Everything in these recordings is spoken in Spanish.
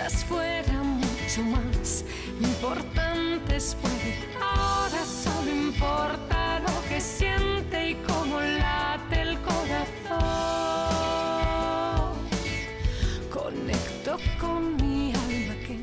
antes fueran mucho más importantes puede. Ahora solo importa lo que siente y cómo late el corazón. Conecto con mi alma que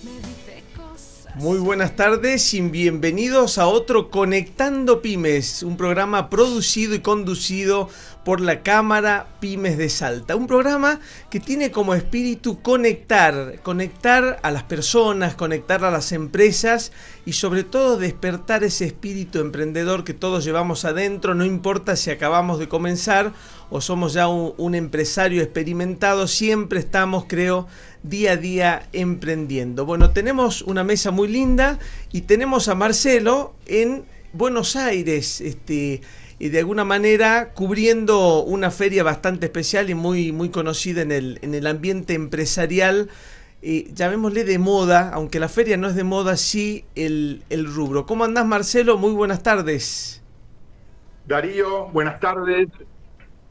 me dice cosas. Muy buenas tardes y bienvenidos a otro Conectando Pymes, un programa producido y conducido por la Cámara Pymes de Salta. Un programa que tiene como espíritu conectar a las personas, conectar a las empresas y sobre todo despertar ese espíritu emprendedor que todos llevamos adentro, no importa si acabamos de comenzar o somos ya un empresario experimentado, siempre estamos, creo, día a día emprendiendo. Bueno, tenemos una mesa muy linda y tenemos a Marcelo en Buenos Aires, y de alguna manera cubriendo una feria bastante especial y muy conocida en el ambiente empresarial, llamémosle de moda, aunque la feria no es de moda, sí el rubro. ¿Cómo andás, Marcelo? Muy buenas tardes. Darío, buenas tardes.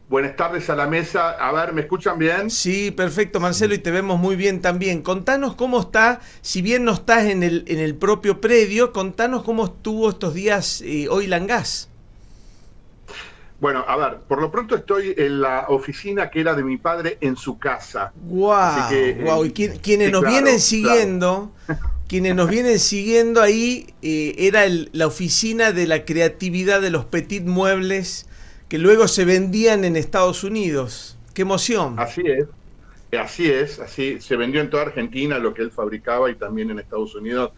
Buenas tardes a la mesa. A ver, ¿me escuchan bien? Sí, perfecto, Marcelo, y te vemos muy bien también. Contanos cómo está, si bien no estás en el propio predio, contanos cómo estuvo estos días Oil & Gas. Bueno, a ver, por lo pronto estoy en la oficina que era de mi padre en su casa. Wow. Y quienes nos vienen siguiendo, quienes nos vienen siguiendo ahí, era la oficina de la creatividad de los Petit Muebles que luego se vendían en Estados Unidos. ¡Qué emoción! Así se vendió en toda Argentina lo que él fabricaba y también en Estados Unidos.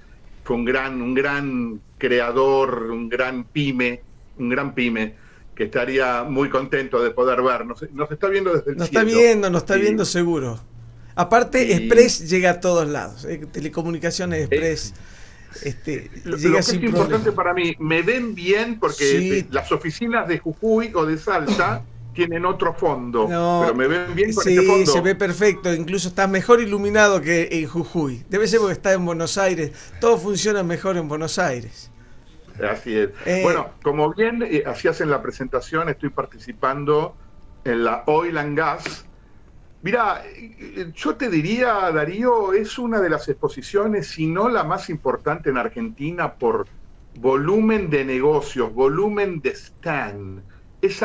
Fue un gran creador, un gran pyme, que estaría muy contento de poder ver. Nos está viendo desde el cielo. Nos está viendo seguro. Aparte, Express llega a todos lados. Telecomunicaciones Express. Lo que es importante para mí, me ven bien porque las oficinas de Jujuy o de Salta tienen otro fondo, pero me ven bien con este fondo. Se ve perfecto, incluso estás mejor iluminado que en Jujuy. Debe ser porque estás en Buenos Aires, todo funciona mejor en Buenos Aires. Así es. Bueno, como bien hacías en la presentación, estoy participando en la Oil & Gas. Mirá, yo te diría, Darío, es una de las exposiciones, si no la más importante en Argentina por volumen de negocios, volumen de stand. Es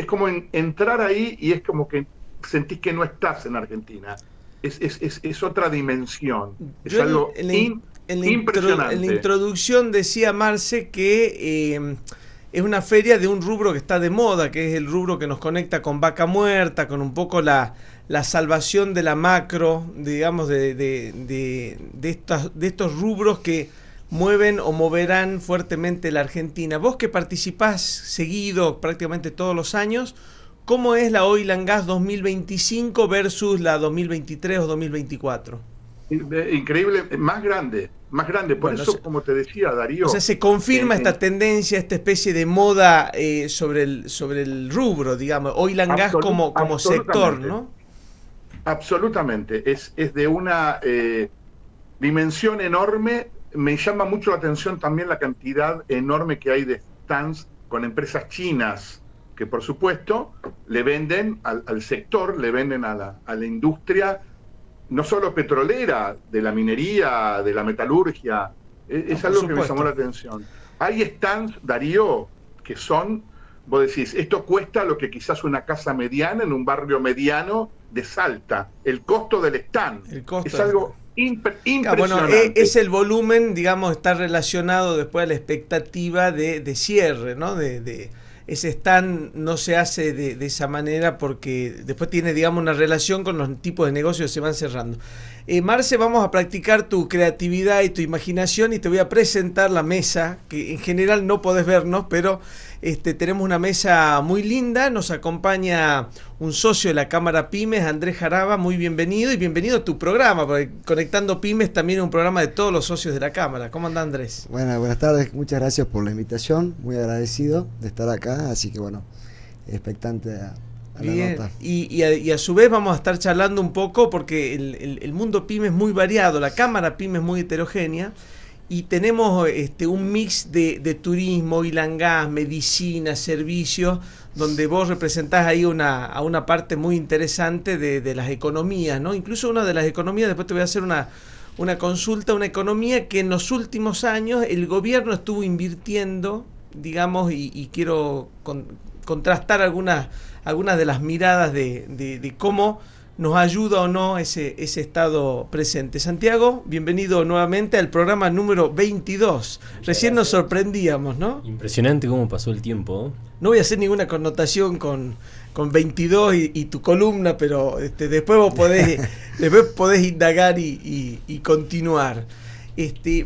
como entrar ahí y es como que sentís que no estás en Argentina. Es otra dimensión. Es algo impresionante. En la introducción decía Marce que es una feria de un rubro que está de moda, que es el rubro que nos conecta con Vaca Muerta, con un poco la salvación de la macro, digamos, de estos rubros que mueven o moverán fuertemente la Argentina. Vos que participás seguido prácticamente todos los años, ¿cómo es la Oil & Gas 2025 versus la 2023 o 2024? Increíble, más grande. Por eso, como te decía, Darío... O sea, se confirma esta tendencia, esta especie de moda sobre el rubro, digamos, Oil & Gas como sector, ¿no? Absolutamente, es de una dimensión enorme. Me llama mucho la atención también la cantidad enorme que hay de stands con empresas chinas que, por supuesto, le venden al sector, le venden a la industria, no solo petrolera, de la minería, de la metalurgia. Es algo que me llamó la atención. Hay stands, Darío, que son, vos decís, esto cuesta lo que quizás una casa mediana en un barrio mediano de Salta. El costo del stand es algo impresionante. Bueno, es el volumen, digamos, está relacionado después a la expectativa de cierre, ¿no? Ese stand no se hace de esa manera porque después tiene, digamos, una relación con los tipos de negocios que se van cerrando. Marce, vamos a practicar tu creatividad y tu imaginación y te voy a presentar la mesa, que en general no podés vernos, pero tenemos una mesa muy linda. Nos acompaña un socio de la Cámara Pymes, Andrés Jaraba. Muy bienvenido y bienvenido a tu programa, porque Conectando Pymes también es un programa de todos los socios de la Cámara. ¿Cómo anda, Andrés? Buenas tardes, muchas gracias por la invitación, muy agradecido de estar acá, así que bueno, expectante a la nota. Y a su vez vamos a estar charlando un poco porque el mundo pyme es muy variado, la Cámara Pyme es muy heterogénea y tenemos un mix de turismo, oil and gas, medicina, servicios, donde vos representás ahí a una parte muy interesante de las economías, ¿no? Incluso una de las economías, después te voy a hacer una consulta, una economía que en los últimos años el gobierno estuvo invirtiendo, digamos, y quiero contrastar algunas de las miradas de cómo nos ayuda o no ese estado presente. Santiago, bienvenido nuevamente al programa número 22. Recién nos sorprendíamos, ¿no? Impresionante cómo pasó el tiempo. No voy a hacer ninguna connotación con 22 y tu columna, pero después vos podés indagar y continuar.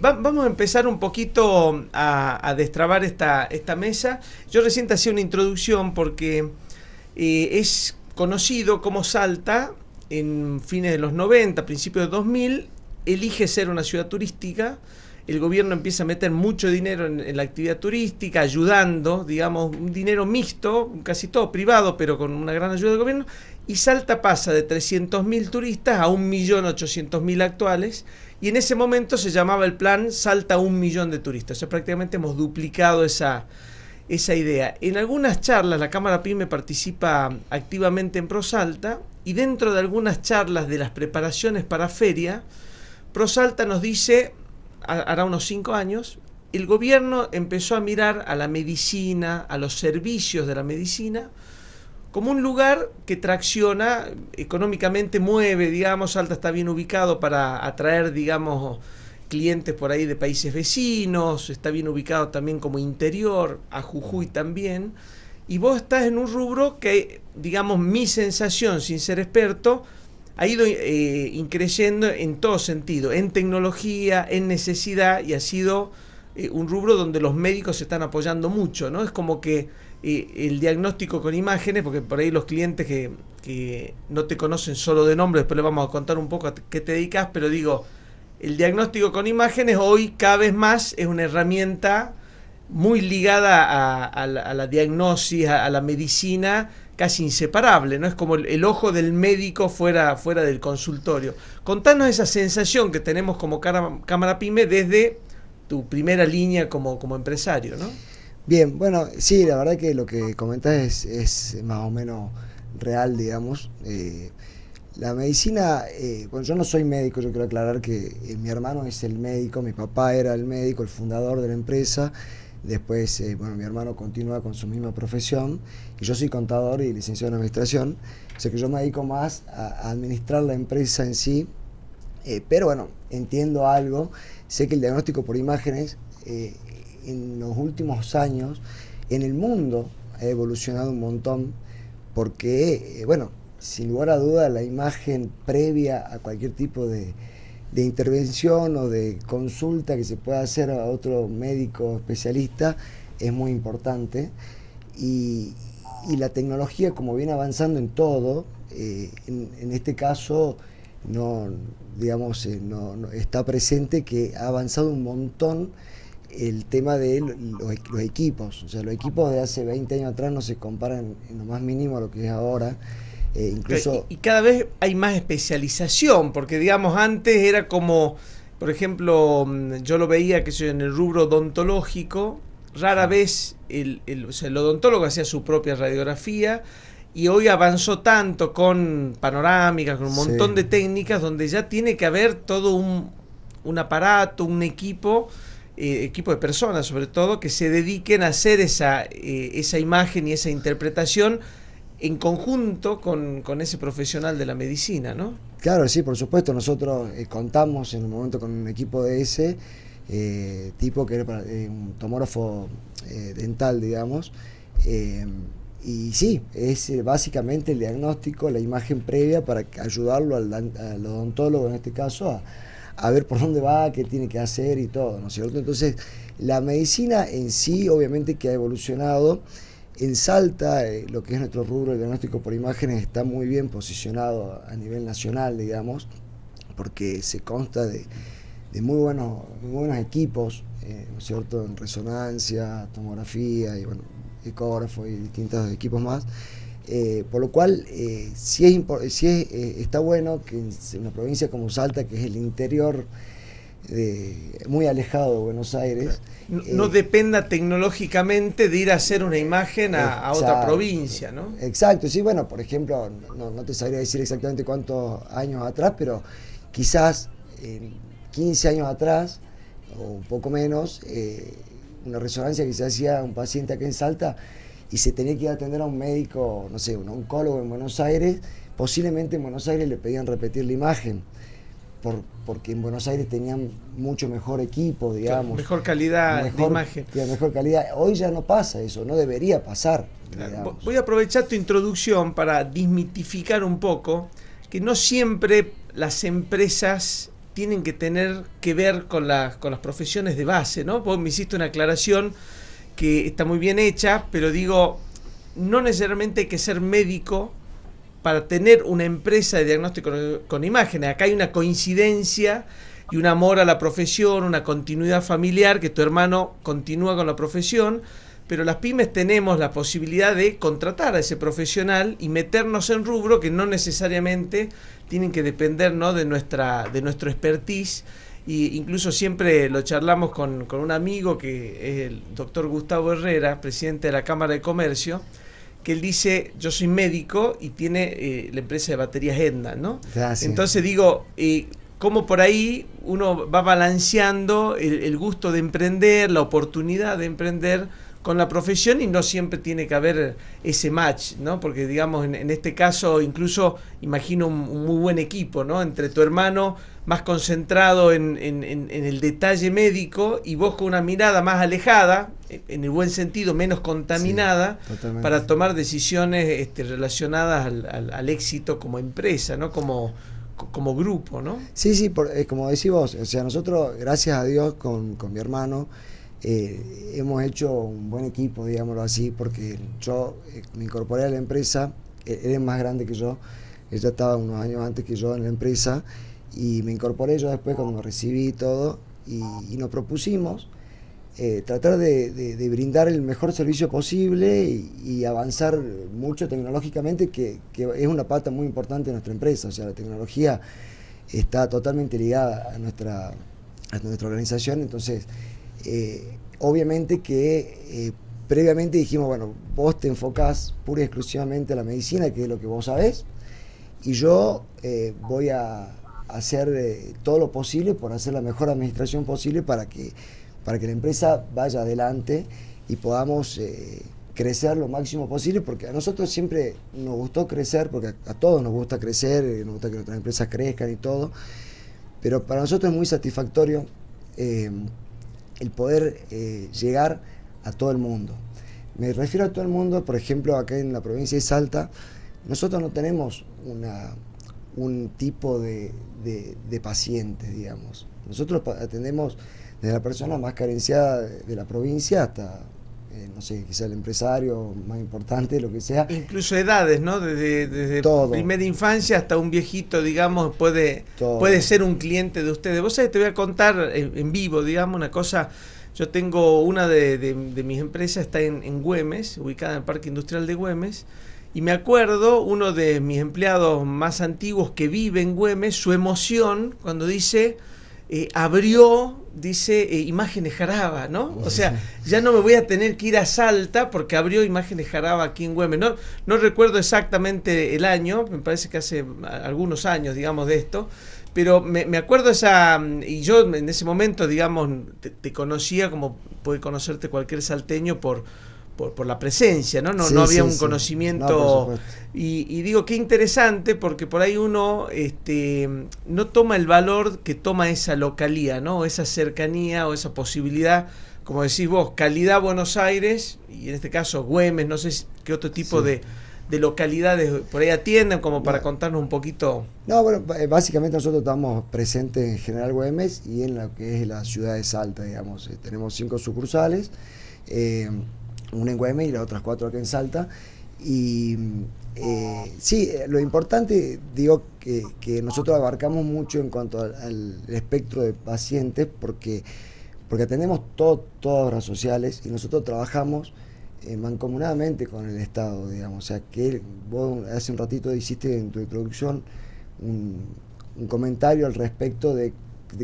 Vamos a empezar un poquito a destrabar esta mesa. Yo recién te hacía una introducción porque es conocido como Salta, en fines de los 90, principios de 2000, elige ser una ciudad turística. El gobierno empieza a meter mucho dinero en la actividad turística, ayudando, digamos, un dinero mixto, casi todo privado, pero con una gran ayuda del gobierno, y Salta pasa de 300.000 turistas a 1.800.000 actuales, y en ese momento se llamaba el plan Salta 1 millón de turistas. O sea, prácticamente hemos duplicado esa idea. En algunas charlas la Cámara PYME participa activamente en ProSalta, y dentro de algunas charlas de las preparaciones para feria, ProSalta nos dice, hará unos 5 años, el gobierno empezó a mirar a la medicina, a los servicios de la medicina, como un lugar que tracciona, económicamente mueve, digamos. Salta está bien ubicado para atraer, digamos, clientes por ahí de países vecinos, está bien ubicado también como interior, a Jujuy también, y vos estás en un rubro que, digamos, mi sensación, sin ser experto, ha ido increyendo en todo sentido, en tecnología, en necesidad, y ha sido un rubro donde los médicos se están apoyando mucho, ¿no? Es como que el diagnóstico con imágenes, porque por ahí los clientes que no te conocen solo de nombre, después les vamos a contar un poco a qué te dedicas, pero digo, el diagnóstico con imágenes hoy cada vez más es una herramienta muy ligada a la diagnosis, a la medicina, casi inseparable, ¿no? Es como el ojo del médico fuera del consultorio. Contanos esa sensación que tenemos como Cámara PYME desde tu primera línea como empresario, ¿no? Bien, bueno, sí, la verdad que lo que comentás es más o menos real, digamos. La medicina, bueno, yo no soy médico, yo quiero aclarar que mi hermano es el médico, mi papá era el médico, el fundador de la empresa. Después, bueno, mi hermano continúa con su misma profesión y yo soy contador y licenciado en administración, o sea que yo me dedico más a administrar la empresa en sí, pero bueno, entiendo algo, sé que el diagnóstico por imágenes en los últimos años en el mundo ha evolucionado un montón porque, bueno, sin lugar a duda la imagen previa a cualquier tipo de intervención o de consulta que se pueda hacer a otro médico especialista es muy importante, y la tecnología, como viene avanzando en todo, en este caso no está presente que ha avanzado un montón el tema de los equipos. O sea, los equipos de hace 20 años atrás no se comparan en lo más mínimo a lo que es ahora. Incluso... y cada vez hay más especialización, porque digamos antes era como, por ejemplo, yo lo veía que en el rubro odontológico, rara vez el odontólogo hacía su propia radiografía, y hoy avanzó tanto con panorámicas, con un montón de técnicas, donde ya tiene que haber todo un aparato, un equipo de personas sobre todo, que se dediquen a hacer esa imagen y esa interpretación en conjunto con ese profesional de la medicina, ¿no? Claro, sí, por supuesto. Nosotros contamos en un momento con un equipo de ese tipo que era un tomógrafo dental, digamos, y sí, es básicamente el diagnóstico, la imagen previa para ayudarlo al odontólogo en este caso a ver por dónde va, qué tiene que hacer y todo, ¿no es cierto? Entonces, la medicina en sí, obviamente que ha evolucionado. En Salta, lo que es nuestro rubro de diagnóstico por imágenes está muy bien posicionado a nivel nacional, digamos, porque se consta de muy buenos equipos, ¿no es cierto?, en resonancia, tomografía y bueno, ecógrafo y distintos equipos más, por lo cual está bueno que en una provincia como Salta, que es el interior muy alejado de Buenos Aires. No dependa tecnológicamente de ir a hacer una imagen a otra provincia, ¿no? Exacto, sí, bueno, por ejemplo, no te sabría decir exactamente cuántos años atrás, pero quizás 15 años atrás, o un poco menos, una resonancia que se hacía a un paciente acá en Salta y se tenía que ir a atender a un médico, no sé, un oncólogo en Buenos Aires, posiblemente en Buenos Aires le pedían repetir la imagen. Porque en Buenos Aires tenían mucho mejor equipo, digamos. Mejor calidad de imagen. Mejor calidad. Hoy ya no pasa eso, no debería pasar. Claro. Voy a aprovechar tu introducción para desmitificar un poco que no siempre las empresas tienen que tener que ver con las profesiones de base, ¿no? Vos me hiciste una aclaración que está muy bien hecha, pero digo, no necesariamente hay que ser médico para tener una empresa de diagnóstico con imágenes. Acá hay una coincidencia y un amor a la profesión, una continuidad familiar, que tu hermano continúa con la profesión, pero las pymes tenemos la posibilidad de contratar a ese profesional y meternos en rubro que no necesariamente tienen que depender, ¿no?, de nuestro expertise. Y incluso siempre lo charlamos con un amigo que es el doctor Gustavo Herrera, presidente de la Cámara de Comercio, que él dice, yo soy médico y tiene la empresa de baterías Edna, ¿no? Gracias. Entonces digo, cómo por ahí uno va balanceando el gusto de emprender, la oportunidad de emprender con la profesión, y no siempre tiene que haber ese match, ¿no? Porque digamos, en este caso incluso imagino un muy buen equipo, ¿no? Entre tu hermano más concentrado en el detalle médico y vos con una mirada más alejada, en el buen sentido, menos contaminada, sí, para tomar decisiones relacionadas al éxito como empresa, ¿no? Como grupo, ¿no? Sí, como decís vos, o sea, nosotros, gracias a Dios, con mi hermano, hemos hecho un buen equipo, digámoslo así, porque yo me incorporé a la empresa, él es más grande que yo, él ya estaba unos años antes que yo en la empresa, y me incorporé yo después cuando me recibí y todo, y nos propusimos tratar de brindar el mejor servicio posible y avanzar mucho tecnológicamente, que es una pata muy importante de nuestra empresa. O sea, la tecnología está totalmente ligada a nuestra organización. Entonces, obviamente que previamente dijimos, bueno, vos te enfocás pura y exclusivamente a la medicina, que es lo que vos sabés, y yo voy a hacer todo lo posible por hacer la mejor administración posible para que la empresa vaya adelante y podamos crecer lo máximo posible, porque a nosotros siempre nos gustó crecer, porque a todos nos gusta crecer, nos gusta que nuestras empresas crezcan y todo, pero para nosotros es muy satisfactorio el poder llegar a todo el mundo. Me refiero a todo el mundo, por ejemplo, acá en la provincia de Salta, nosotros no tenemos un tipo de pacientes, digamos. Nosotros atendemos desde la persona más carenciada de la provincia hasta, no sé, quizá el empresario más importante, lo que sea. Incluso edades, ¿no? Desde todo. Primera infancia hasta un viejito, digamos, puede ser un cliente de ustedes. Vos sabés, te voy a contar en vivo, digamos, una cosa. Yo tengo una de mis empresas, está en Güemes, ubicada en el Parque Industrial de Güemes, y me acuerdo, uno de mis empleados más antiguos que vive en Güemes, su emoción cuando dice... abrió, dice, Imágenes Jaraba, ¿no? O sea, ya no me voy a tener que ir a Salta porque abrió Imágenes Jaraba aquí en Güemes. No recuerdo exactamente el año, me parece que hace algunos años, digamos, de esto, pero me acuerdo y yo en ese momento, digamos, te conocía como puede conocerte cualquier salteño por la presencia, ¿no? No había un conocimiento. No, y digo, qué interesante, porque por ahí uno no toma el valor que toma esa localía, ¿no? Esa cercanía o esa posibilidad, como decís vos, calidad Buenos Aires, y en este caso Güemes, no sé qué otro tipo de localidades por ahí atienden, como para contarnos un poquito. No, bueno, básicamente nosotros estamos presentes en General Güemes y en lo que es la ciudad de Salta, digamos. Tenemos 5 sucursales, una en Güemes y las otras 4 acá en Salta. Y sí, lo importante, digo, que nosotros abarcamos mucho en cuanto al espectro de pacientes, porque atendemos todas obras sociales y nosotros trabajamos mancomunadamente con el Estado, digamos. O sea, que vos hace un ratito hiciste en tu introducción un comentario al respecto de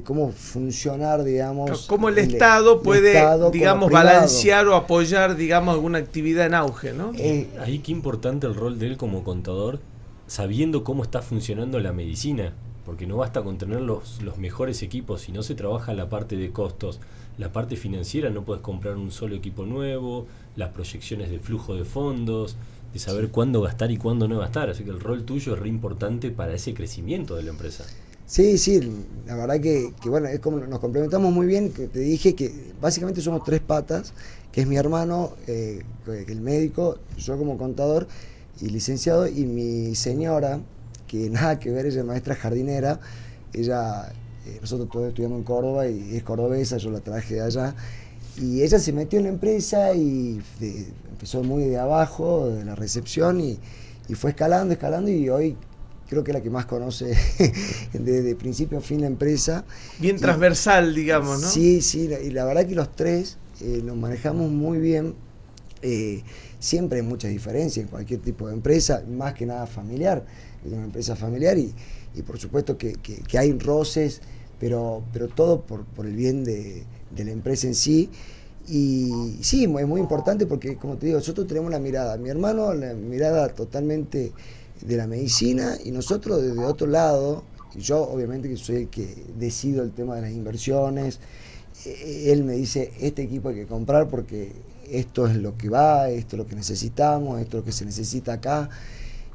cómo funcionar, digamos. Cómo el Estado puede, digamos, balancear o apoyar, digamos, alguna actividad en auge, ¿no? Ahí qué importante el rol de él como contador, sabiendo cómo está funcionando la medicina, porque no basta con tener los mejores equipos, si no se trabaja la parte de costos, la parte financiera, no puedes comprar un solo equipo nuevo, las proyecciones de flujo de fondos, de saber cuándo gastar y cuándo no gastar, así que el rol tuyo es re importante para ese crecimiento de la empresa. Sí, la verdad que bueno, es como nos complementamos muy bien, que te dije que básicamente somos 3 patas, que es mi hermano, el médico, yo como contador y licenciado, y mi señora, que nada que ver, ella es maestra jardinera, ella, nosotros todos estudiamos en Córdoba y es cordobesa, yo la traje de allá, y ella se metió en la empresa y empezó muy de abajo, de la recepción, y fue escalando, y hoy creo que es la que más conoce desde principio a fin la empresa. Bien transversal, digamos, ¿no? Sí, y la verdad que los 3 nos manejamos muy bien. Siempre hay mucha diferencia en cualquier tipo de empresa, más que nada familiar. Es una empresa familiar y por supuesto que hay roces, pero todo por el bien de la empresa en sí. Y sí, es muy importante porque, como te digo, nosotros tenemos la mirada, mi hermano la mirada totalmente de la medicina y nosotros desde otro lado, y yo obviamente que soy el que decido el tema de las inversiones, él me dice, este equipo hay que comprar porque esto es lo que va, esto es lo que necesitamos, esto es lo que se necesita acá.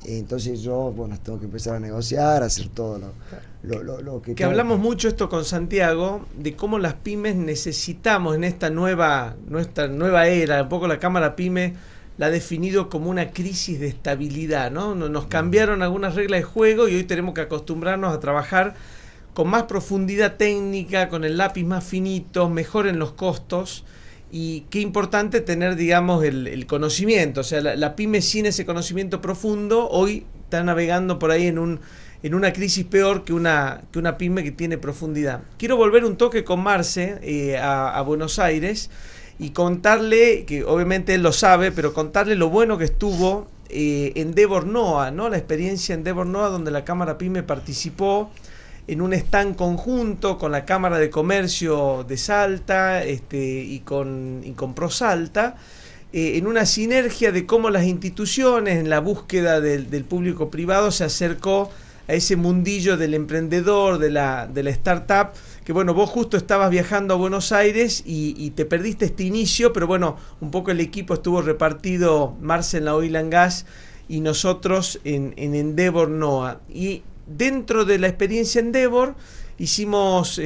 Entonces yo, bueno, tengo que empezar a negociar, a hacer todo lo que... Que hablamos mucho esto con Santiago, de cómo las pymes necesitamos en nuestra nueva era, un poco la Cámara Pyme la ha definido como una crisis de estabilidad, ¿no? Nos cambiaron algunas reglas de juego y hoy tenemos que acostumbrarnos a trabajar con más profundidad técnica, con el lápiz más finito, mejor en los costos. Y qué importante tener, digamos, el conocimiento. O sea, la pyme sin ese conocimiento profundo hoy está navegando por ahí en una crisis peor que una pyme que tiene profundidad. Quiero volver un toque con Marce a Buenos Aires y contarle, que obviamente él lo sabe, pero contarle lo bueno que estuvo Endeavor NOA, ¿no? La experiencia Endeavor NOA, donde la Cámara Pyme participó en un stand conjunto con la Cámara de Comercio de Salta y con ProSalta, en una sinergia de cómo las instituciones, en la búsqueda del público privado, se acercó a ese mundillo del emprendedor, de la startup, que bueno, vos justo estabas viajando a Buenos Aires y te perdiste este inicio, pero bueno, un poco el equipo estuvo repartido, Marce en la Oil and Gas y nosotros en Endeavor NOA. Y dentro de la experiencia Endeavor hicimos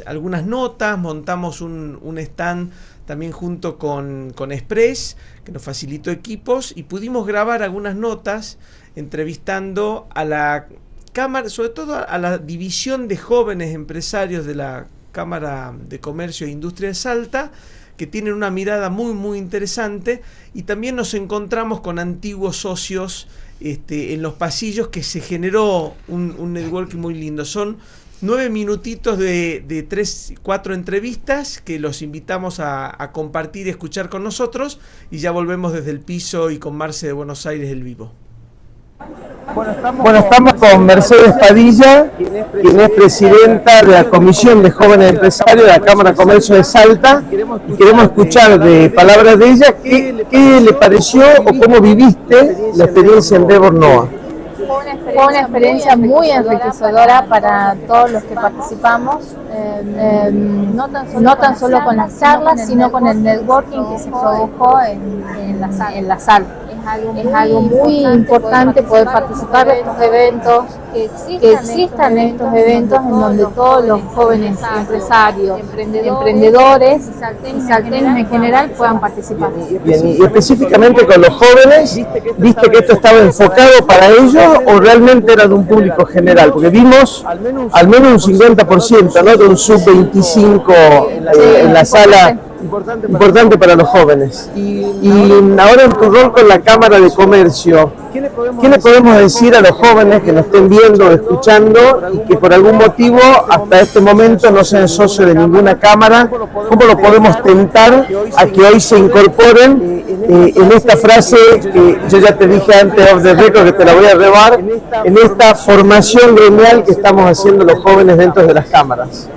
algunas notas, montamos un stand también junto con Express, que nos facilitó equipos, y pudimos grabar algunas notas entrevistando a la Cámara, sobre todo a la división de jóvenes empresarios de la Cámara de Comercio e Industria de Salta, que tienen una mirada muy muy interesante, y también nos encontramos con antiguos socios en los pasillos, que se generó un networking muy lindo. Son 9 minutitos de 3-4 entrevistas que los invitamos a compartir y escuchar con nosotros, y ya volvemos desde el piso y con Marce de Buenos Aires el vivo. Bueno, estamos con Mercedes Padilla, quien es presidenta de la Comisión de Jóvenes Empresarios de la Cámara de Comercio de Salta, y queremos escuchar de palabras de ella qué le pareció o cómo viviste la experiencia en Endeavor NOA. Fue una experiencia muy enriquecedora para todos los que participamos, no tan solo con las charlas, sino con el networking que se produjo en la sala. Es algo muy importante poder participar de estos eventos, que existan estos eventos en donde todos los jóvenes empresarios, emprendedores y salteños en general puedan participar. Bien, y específicamente con los jóvenes, ¿viste que esto estaba enfocado para ellos o realmente era de un público general? Porque vimos al menos un 50%, ¿no?, de un sub-25 en la sala importante para los jóvenes. Y ahora en tu rol con la Cámara de Comercio, ¿qué le podemos decir a los jóvenes que nos estén viendo o escuchando y que por algún motivo hasta este momento no sean socios de ninguna cámara? ¿Cómo lo podemos tentar a que hoy se incorporen en esta frase que yo ya te dije antes off the record, que te la voy a rebar, en esta formación gremial que estamos haciendo los jóvenes dentro de las cámaras?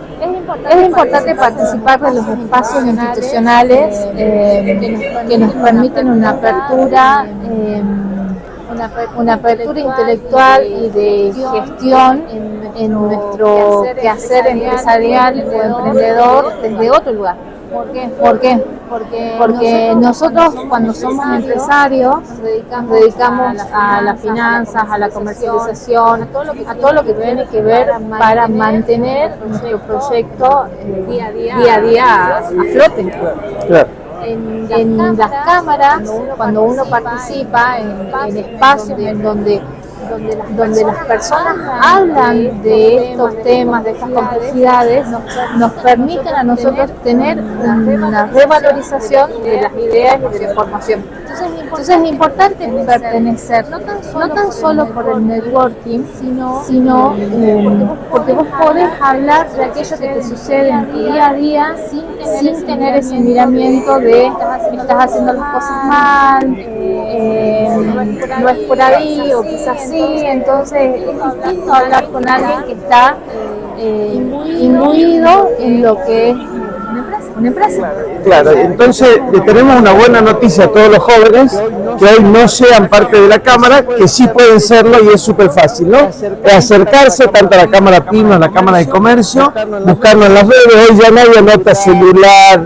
Es importante participar de los espacios institucionales que nos permiten una apertura intelectual y de gestión en nuestro quehacer empresarial o emprendedor desde otro lugar. ¿Por qué? Porque nosotros cuando somos empresarios nos dedicamos a las finanzas, a la comercialización, a todo lo que tiene que ver para mantener nuestro proyecto día a día a flote. Claro. En las cámaras, cuando uno participa en espacios en donde las personas hablan de estos temas, de estas complejidades, nos permiten a nosotros tener una revalorización de las ideas y de la información. Entonces es importante pertenecer, no tan solo por el networking, sino porque vos podés hablar de aquello que te sucede en tu día a día sin tener ese miramiento de estás haciendo las cosas mal, no es por ahí o quizás sí. Entonces es distinto hablar con alguien que está imbuido en lo que es una empresa. Claro, entonces le tenemos una buena noticia a todos los jóvenes que hoy no sean parte de la Cámara, que sí pueden serlo y es súper fácil, ¿no? Acercarse tanto a la Cámara PYME, a la Cámara de Comercio, buscarnos en las redes, hoy ya nadie anota celular,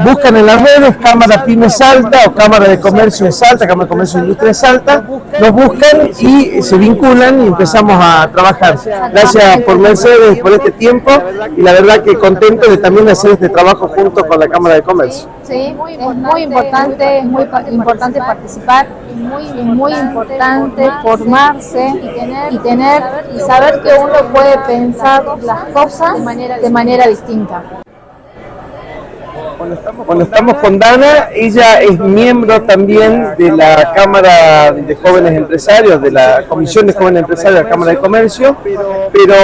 buscan en las redes Cámara PYME Salta o Cámara de Comercio de Salta, Cámara de Comercio e Industria de Salta, nos buscan y se vinculan y empezamos a trabajar. Gracias por Mercedes, por este tiempo y la verdad que contento de también hacer este trabajo junto con la Cámara de Comercio. Sí, es muy importante participar, es muy importante formarse y saber que uno puede pensar las cosas de manera distinta. Cuando estamos con Dana, ella es miembro también de la Cámara de Jóvenes Empresarios, de la Comisión de Jóvenes Empresarios de la Cámara de Comercio, pero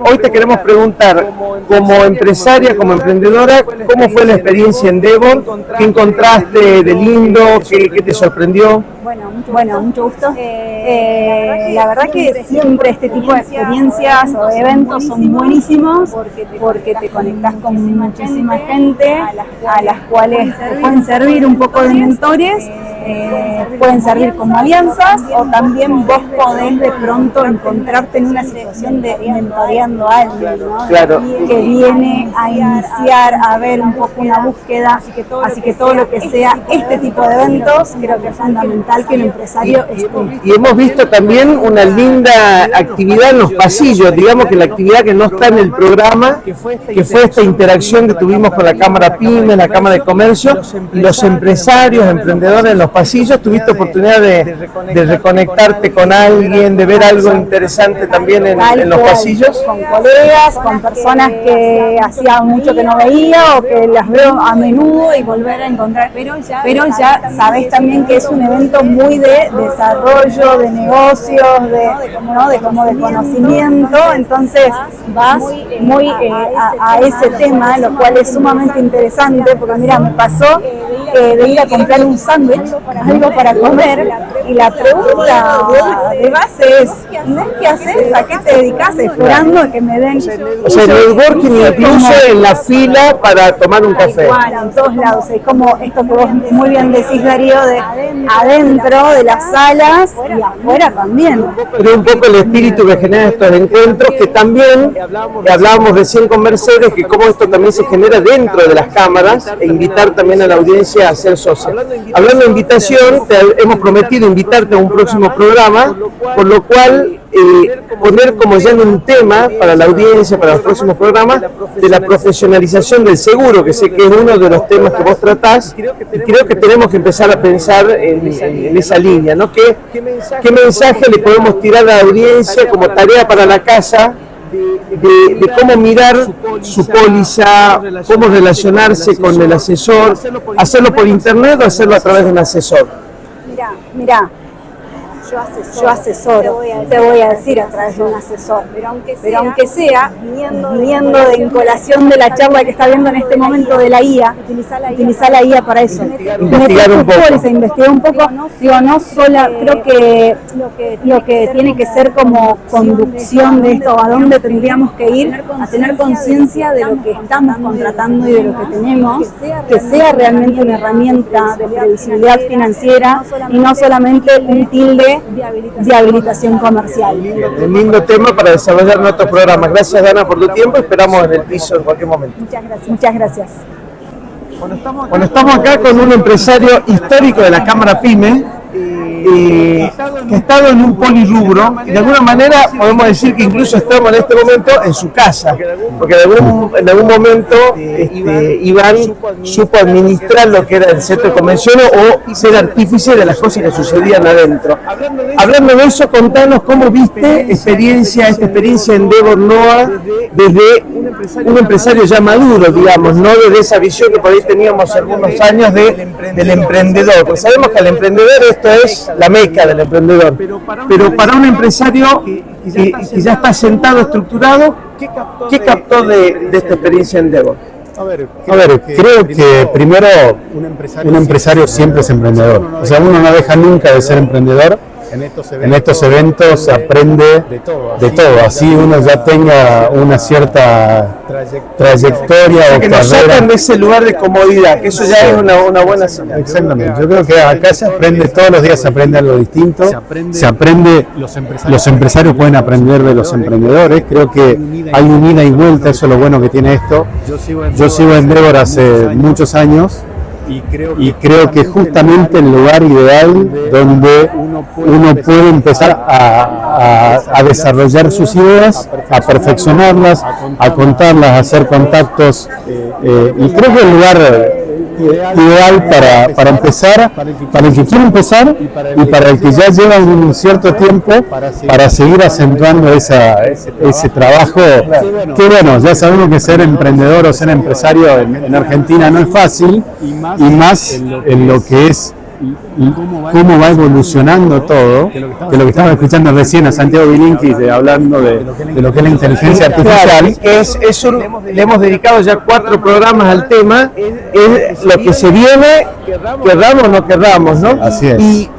hoy te queremos preguntar, como empresaria, como emprendedora, ¿cómo fue la experiencia en Devon? ¿Qué encontraste de lindo? ¿Qué te sorprendió? Bueno, mucho gusto. La verdad que siempre este tipo de experiencias o de eventos son buenísimos porque te conectás con muchísima gente a las cuales te pueden servir un poco de mentores, pueden servir como alianzas o también vos podés de pronto encontrarte en una situación de mentoreando a alguien, ¿no? Claro. Que viene a iniciar, a ver un poco una búsqueda, así que todo lo que sea este tipo de eventos creo que es fundamental que el empresario esté. Y hemos visto también una linda actividad en los pasillos, digamos que la actividad que no está en el programa, que fue esta interacción que tuvimos con la Cámara PYME, la Cámara de Comercio y los empresarios, emprendedores en los pasillos. ¿Tuviste oportunidad de reconectarte con alguien, de ver algo interesante también en los pasillos? Con colegas, con personas que hacía mucho que no veía o que las veo a menudo y volver a encontrar, pero ya sabés también que es un evento muy de desarrollo, de negocios, de conocimiento, entonces vas muy a ese tema, lo cual es sumamente interesante, porque mira, me pasó de ir a comprar un sándwich, algo para comer, y la pregunta de base es, ¿qué haces? ¿A qué te dedicas? Esperando a que me den. O sea, el networking incluso en la fila para tomar un café. Igual, en todos lados, es como esto que vos muy bien decís, Darío, de adentro de las salas y afuera también. Pero un poco el espíritu que genera estos encuentros, que también hablábamos recién con Mercedes, que cómo esto también se genera dentro de las cámaras, e invitar también a la audiencia a ser socia. Hablando de invitación, hemos prometido invitarte a un próximo programa, por lo cual poner como ya en un tema para la audiencia, para los próximos programas, de la profesionalización del seguro, que sé que es uno de los temas que vos tratás, y creo que tenemos que empezar a pensar en esa línea, ¿no? ¿Qué mensaje le podemos tirar a la audiencia como tarea para la casa de cómo mirar su póliza, cómo relacionarse con el asesor, hacerlo por internet o hacerlo a través de un asesor. Mirá, yo asesoro, te voy a decir a través de un asesor, pero aunque sea, viniendo en colación de la charla que está viendo en este momento de la IA, utilizar la IA para eso. Investigar un poco. Investigar un poco, digo, no sola, creo que lo que tiene que ser como conducción de esto, a dónde tendríamos que ir, a tener conciencia de lo que estamos contratando y de lo que tenemos, que sea realmente una herramienta de previsibilidad financiera y no solamente un tilde de habilitación comercial. Un lindo tema para desarrollar nuestro programa. Gracias, Dana, por tu tiempo. Esperamos en el piso en cualquier momento. Muchas gracias. Bueno, estamos acá con un empresario histórico de la Cámara PYME, que ha estado en un polirrubro, y de alguna manera podemos decir que incluso estamos en este momento en su casa, porque en algún momento Iván supo administrar lo que era el centro de convenciones o ser artífice de las cosas que sucedían adentro. Hablando de eso, contanos cómo viste esta experiencia Endeavor NOA desde un empresario ya maduro, digamos, no desde esa visión que por ahí teníamos algunos años del emprendedor, porque sabemos que el emprendedor esto es la meca del emprendedor, pero para un empresario que ya está sentado, estructurado, ¿qué captó de esta experiencia en Endeavor? A ver, creo que primero un empresario siempre es emprendedor, o sea, uno no deja nunca de ser emprendedor. En estos eventos se aprende de todo, así uno ya tenga una cierta trayectoria o que nos sacan de ese lugar de comodidad, que eso ya es una buena señal. Exactamente, yo creo que acá se aprende, todos los días se aprende algo distinto, se aprende, los empresarios pueden aprender de los emprendedores, creo que hay un ida y vuelta, eso es lo bueno que tiene esto. Yo sigo en Endeavor hace muchos años, y creo que justamente el lugar ideal donde uno puede empezar a desarrollar sus ideas, a perfeccionarlas, a contarlas, a hacer contactos, y creo que el lugar ideal para empezar, para el que quiere empezar y para el que ya lleva un cierto tiempo para seguir acentuando ese trabajo, que bueno, ya sabemos que ser emprendedor o ser empresario en Argentina no es fácil, y más en lo que es cómo va evolucionando todo, que lo que estamos escuchando recién a Santiago Bilinqui hablando de lo que es la inteligencia artificial. Le hemos dedicado ya 4 programas al tema, es lo que se viene, querramos o no querramos, ¿no? Así es. Y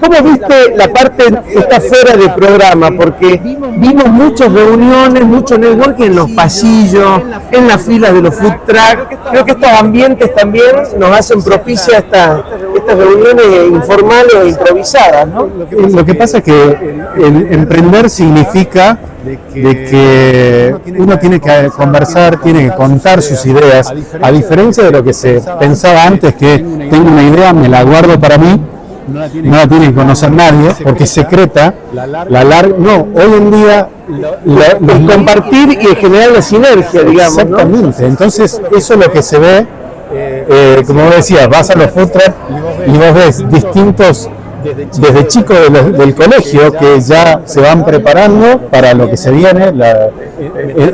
¿cómo viste la parte que está fuera de programa? Porque vimos muchas reuniones, mucho networking en los pasillos, en las filas de los food truck. Creo que estos ambientes también nos hacen propicia estas reuniones informales e improvisadas, ¿no? Lo que pasa es que el emprender significa de que uno tiene que conversar, tiene que contar sus ideas, a diferencia de lo que se pensaba antes, que tengo una idea, me la guardo para mí, no la tiene que conocer nadie porque es secreta. No, hoy en día el compartir y en generar la sinergia, digamos. Exactamente, ¿no? Entonces eso es lo que se ve, como vos decías, vas a los food truck y vos ves distintos, desde chicos del colegio que ya se van preparando para lo que se viene,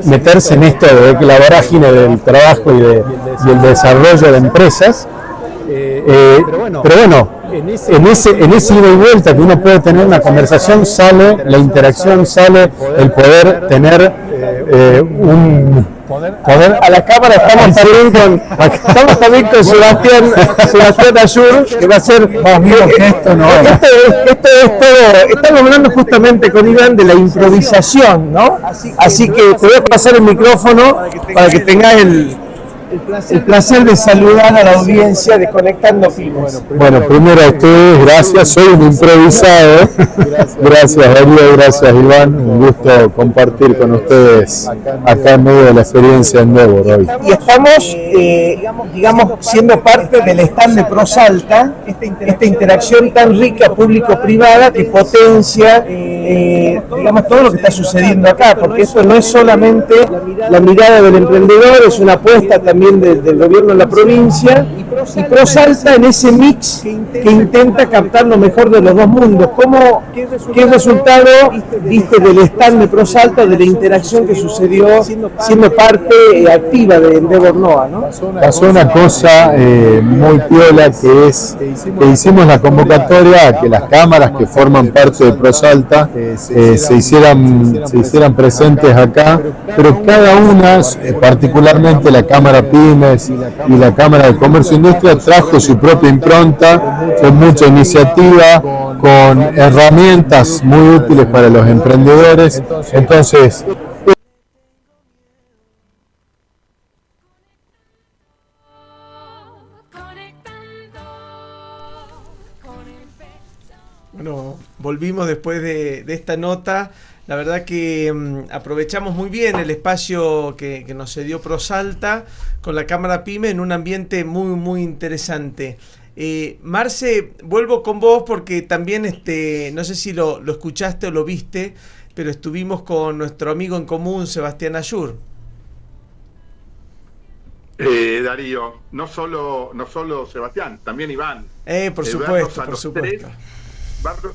meterse en esto de la vorágine del trabajo y el desarrollo de empresas. Pero bueno, en ese ida y vuelta que uno puede tener una conversación, sale la interacción, sale el poder tener un poder. A la cámara estamos también con Sebastián Ayur, que va a ser esto no esto es todo. Estamos hablando justamente con Iván de la improvisación, ¿no? Así que te voy a pasar el micrófono para que tengas el placer de saludar a la audiencia de Conectando Pymes. Bueno, primero a ustedes, gracias, soy un improvisado. Gracias Darío, gracias Iván, un gusto compartir con ustedes acá en medio de la experiencia en Endeavor hoy. Y estamos, digamos, siendo parte del stand de ProSalta, esta interacción tan rica público-privada que potencia, digamos, todo lo que está sucediendo acá, porque esto no es solamente la mirada del emprendedor, es una apuesta también del gobierno de la provincia y Prosalta en ese mix que intenta captar lo mejor de los dos mundos. ¿Qué resultado viste del stand de Prosalta, de la interacción que sucedió siendo parte activa de Endeavor Noa, ¿no? Pasó una cosa muy piola, que es que hicimos la convocatoria a que las cámaras que forman parte de Prosalta se hicieran presentes acá, pero cada una, particularmente la Cámara Pymes y la Cámara de Comercio e Industria, trajo su propia impronta, con mucha iniciativa, con herramientas muy útiles para los emprendedores. Entonces, bueno, volvimos después de esta nota. La verdad que aprovechamos muy bien el espacio que nos cedió Prosalta con la Cámara Pyme en un ambiente muy, muy interesante. Marce, vuelvo con vos porque también, no sé si lo escuchaste o lo viste, pero estuvimos con nuestro amigo en común, Sebastián Ayur. Darío, no solo Sebastián, también Iván. Por supuesto, por supuesto.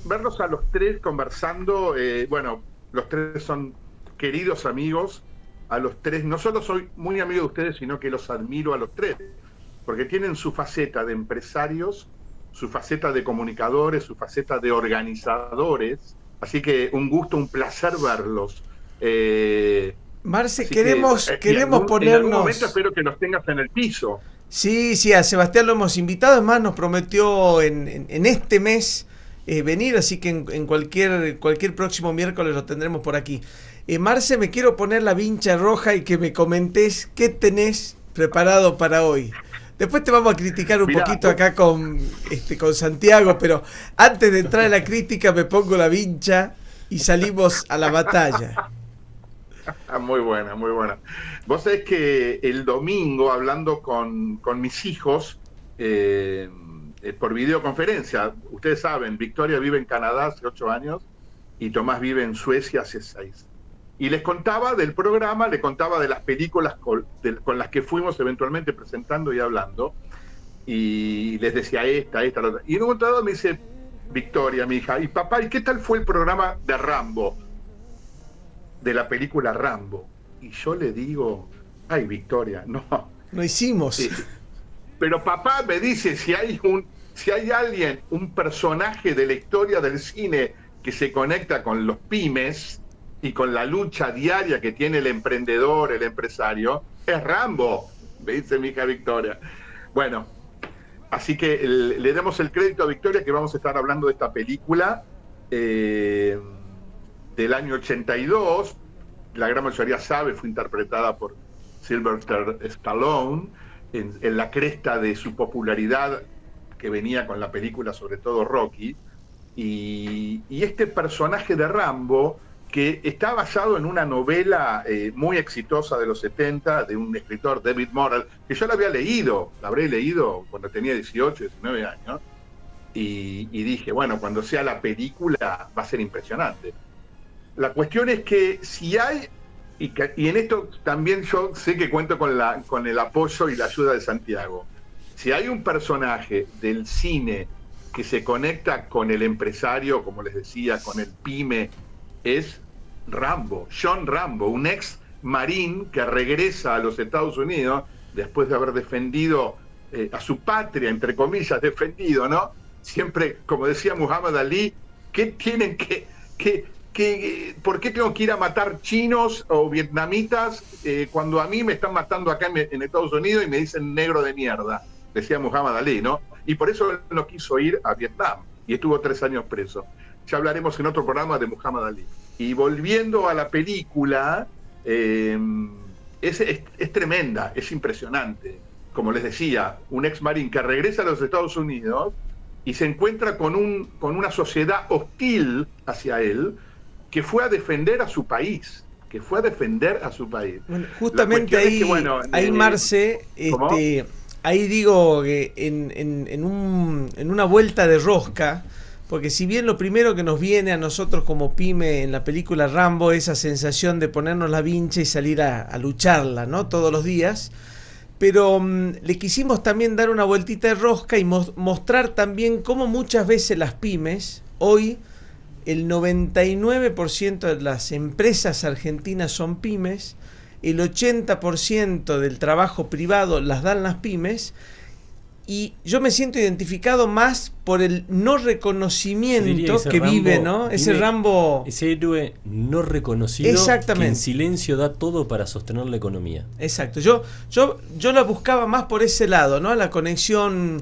Verlos a los tres conversando, bueno, los tres son queridos amigos, a los tres, no solo soy muy amigo de ustedes, sino que los admiro a los tres, porque tienen su faceta de empresarios, su faceta de comunicadores, su faceta de organizadores, así que un gusto, un placer verlos. Marce, queremos ponernos... En algún momento espero que los tengas en el piso. Sí, a Sebastián lo hemos invitado, además nos prometió en este mes venir, así que en cualquier próximo miércoles lo tendremos por aquí. Marce, me quiero poner la vincha roja y que me comentes qué tenés preparado para hoy. Después te vamos a criticar un poquito acá con Santiago, pero antes de entrar en la crítica me pongo la vincha y salimos a la batalla. Muy buena, muy buena. Vos sabés que el domingo, hablando con mis hijos, por videoconferencia, ustedes saben, Victoria vive en Canadá hace 8 años y Tomás vive en Suecia hace 6. Y les contaba del programa, les contaba de las películas con las que fuimos eventualmente presentando y hablando, y les decía esta, la otra. Y en un momento dado me dice Victoria, mi hija, y papá, ¿y qué tal fue el programa de Rambo? De la película Rambo. Y yo le digo, ay, Victoria, no hicimos. Pero papá me dice, si hay alguien, un personaje de la historia del cine que se conecta con los pymes y con la lucha diaria que tiene el emprendedor, el empresario, es Rambo, me dice mi hija Victoria. Bueno, así que le damos el crédito a Victoria, que vamos a estar hablando de esta película del año 82, la gran mayoría sabe, fue interpretada por Sylvester Stallone, en la cresta de su popularidad que venía con la película, sobre todo Rocky, y este personaje de Rambo, que está basado en una novela muy exitosa de los 70, de un escritor, David Morrell, que yo la habré leído cuando tenía 18, 19 años, y dije, bueno, cuando sea la película va a ser impresionante. La cuestión es que si hay, y en esto también yo sé que cuento con el apoyo y la ayuda de Santiago, si hay un personaje del cine que se conecta con el empresario, como les decía, con el pyme, es Rambo, John Rambo, un ex marín que regresa a los Estados Unidos después de haber defendido a su patria, entre comillas, defendido, ¿no? Siempre, como decía Muhammad Ali, ¿por qué tengo que ir a matar chinos o vietnamitas cuando a mí me están matando acá en Estados Unidos y me dicen negro de mierda? Decía Muhammad Ali, ¿no? Y por eso él no quiso ir a Vietnam y estuvo 3 años preso. Ya hablaremos en otro programa de Muhammad Ali. Y volviendo a la película, es tremenda, es impresionante. Como les decía, un ex marín que regresa a los Estados Unidos y se encuentra con una sociedad hostil hacia él, que fue a defender a su país. Bueno, justamente ahí, ahí Marce, ahí digo que en una vuelta de rosca, porque si bien lo primero que nos viene a nosotros como pyme en la película Rambo es esa sensación de ponernos la vincha y salir a lucharla, ¿no? Todos los días, pero le quisimos también dar una vueltita de rosca y mostrar también cómo muchas veces las pymes, hoy el 99% de las empresas argentinas son pymes, el 80% del trabajo privado las dan las pymes, y yo me siento identificado más por el no reconocimiento que Rambo, vive, ¿no? Ese Rambo... Ese héroe no reconocido. Exactamente. Que en silencio da todo para sostener la economía. Exacto. Yo la buscaba más por ese lado, ¿no? La conexión...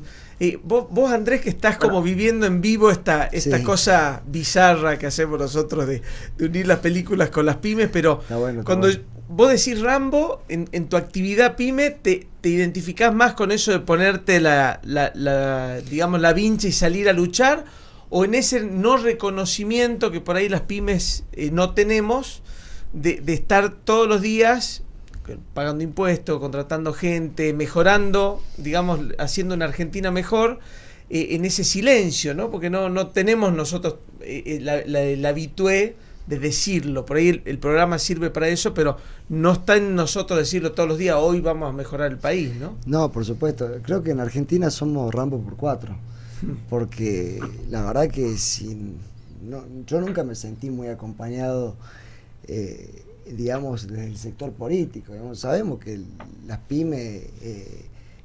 vos, Andrés, que estás como viviendo en vivo esta Sí. cosa bizarra que hacemos nosotros de unir las películas con las pymes, pero Está bueno, cuando bueno. vos decís Rambo, en tu actividad pyme, te identificás más con eso de ponerte digamos, la vincha y salir a luchar, o en ese no reconocimiento que por ahí las pymes no tenemos, de estar todos los días pagando impuestos, contratando gente, mejorando, digamos, haciendo una Argentina mejor, en ese silencio, ¿no? Porque no tenemos nosotros la habitué de decirlo. Por ahí el programa sirve para eso, pero no está en nosotros decirlo todos los días, hoy vamos a mejorar el país, ¿no? No, por supuesto. Creo que en Argentina somos Rambo por 4. Porque la verdad que yo nunca me sentí muy acompañado, digamos, desde el sector político. Digamos, sabemos que las pymes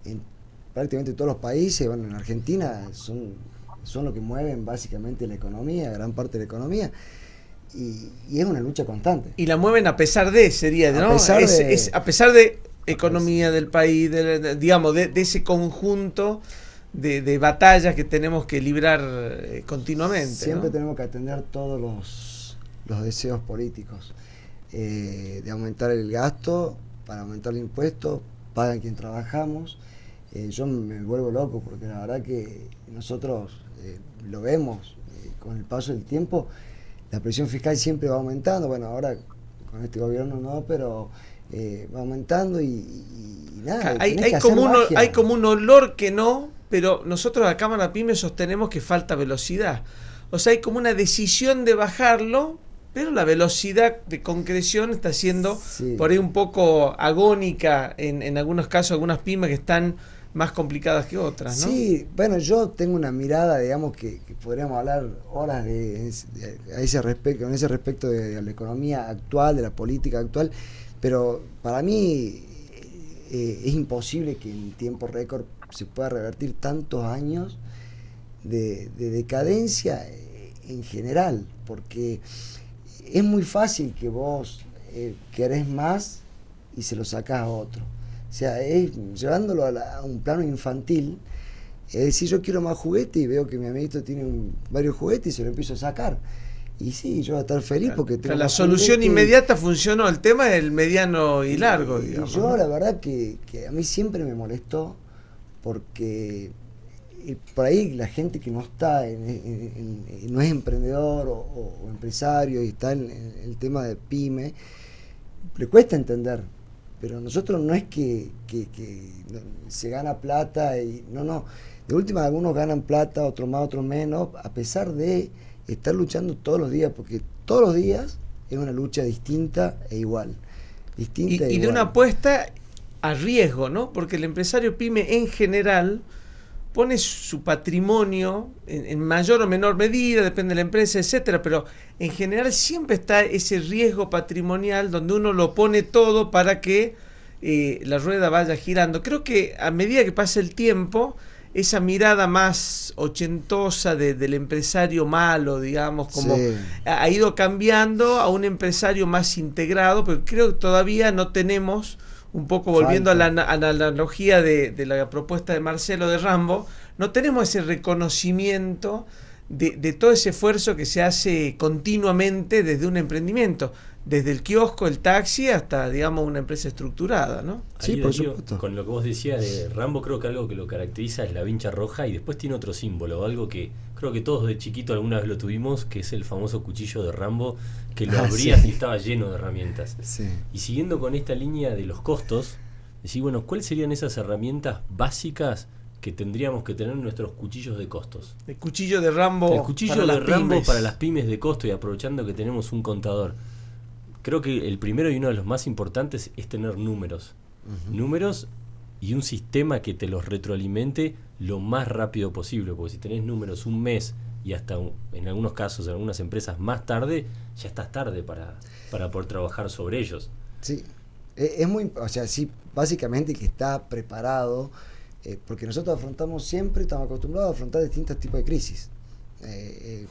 en prácticamente todos los países, bueno, en Argentina son lo que mueven básicamente la economía, gran parte de la economía. Y es una lucha constante. Y la mueven a pesar de, sería, ¿no? A pesar de economía del país, digamos, de ese conjunto de batallas que tenemos que librar continuamente. Siempre ¿no? tenemos que atender todos los deseos políticos, de aumentar el gasto, para aumentar el impuesto, pagan quien trabajamos. Yo me vuelvo loco porque la verdad que nosotros lo vemos con el paso del tiempo. La presión fiscal siempre va aumentando, bueno, ahora con este gobierno no, pero va aumentando y nada. Hay como un olor que no, pero nosotros a Cámara Pyme sostenemos que falta velocidad. O sea, hay como una decisión de bajarlo, pero la velocidad de concreción está siendo por ahí un poco agónica en algunos casos, algunas pymes que están más complicadas que otras, ¿no? Sí, bueno, yo tengo una mirada, digamos, que podríamos hablar horas a ese respecto, con ese respecto de la economía actual, de la política actual, pero para mí es imposible que en tiempo récord se pueda revertir tantos años de decadencia en general, porque es muy fácil que vos querés más y se lo sacás a otro. O sea, llevándolo a un plano infantil, es decir, yo quiero más juguete y veo que mi amiguito tiene varios juguetes y se lo empiezo a sacar. Y sí, yo voy a estar feliz porque tengo la solución inmediata funcionó, el tema es el mediano y largo, digamos. Yo la verdad que a mí siempre me molestó porque por ahí la gente que no está, no es emprendedor o empresario y está en el tema de pyme, le cuesta entender. Pero nosotros no es que se gana plata y no. De última, algunos ganan plata, otros más, otros menos, a pesar de estar luchando todos los días, porque todos los días es una lucha distinta e igual. Y de una apuesta a riesgo, ¿no? Porque el empresario pyme en general pone su patrimonio en mayor o menor medida, depende de la empresa, etcétera, pero en general siempre está ese riesgo patrimonial donde uno lo pone todo para que la rueda vaya girando. Creo que a medida que pasa el tiempo, esa mirada más ochentosa del empresario malo, digamos, como ha ido cambiando a un empresario más integrado, pero creo que todavía no tenemos, un poco volviendo a la analogía de la propuesta de Marcelo de Rambo, no tenemos ese reconocimiento de todo ese esfuerzo que se hace continuamente desde un emprendimiento, desde el kiosco, el taxi, hasta, digamos, una empresa estructurada, ¿no? Sí, por supuesto. Con lo que vos decías de Rambo, creo que algo que lo caracteriza es la vincha roja, y después tiene otro símbolo, algo que creo que todos de chiquito alguna vez lo tuvimos, que es el famoso cuchillo de Rambo, que lo abrías y estaba lleno de herramientas. Sí. Y siguiendo con esta línea de los costos, decir, bueno, ¿cuáles serían esas herramientas básicas que tendríamos que tener en nuestros cuchillos de costos? El cuchillo de Rambo. El cuchillo de Rambo para las pymes de costo, y aprovechando que tenemos un contador. Creo que el primero y uno de los más importantes es tener números. Números y un sistema que te los retroalimente lo más rápido posible, porque si tenés números un mes y hasta en algunos casos, en algunas empresas más tarde, ya estás tarde para poder trabajar sobre ellos. Sí, es muy, o sea, sí, básicamente que está preparado, porque nosotros estamos acostumbrados a afrontar distintos tipos de crisis,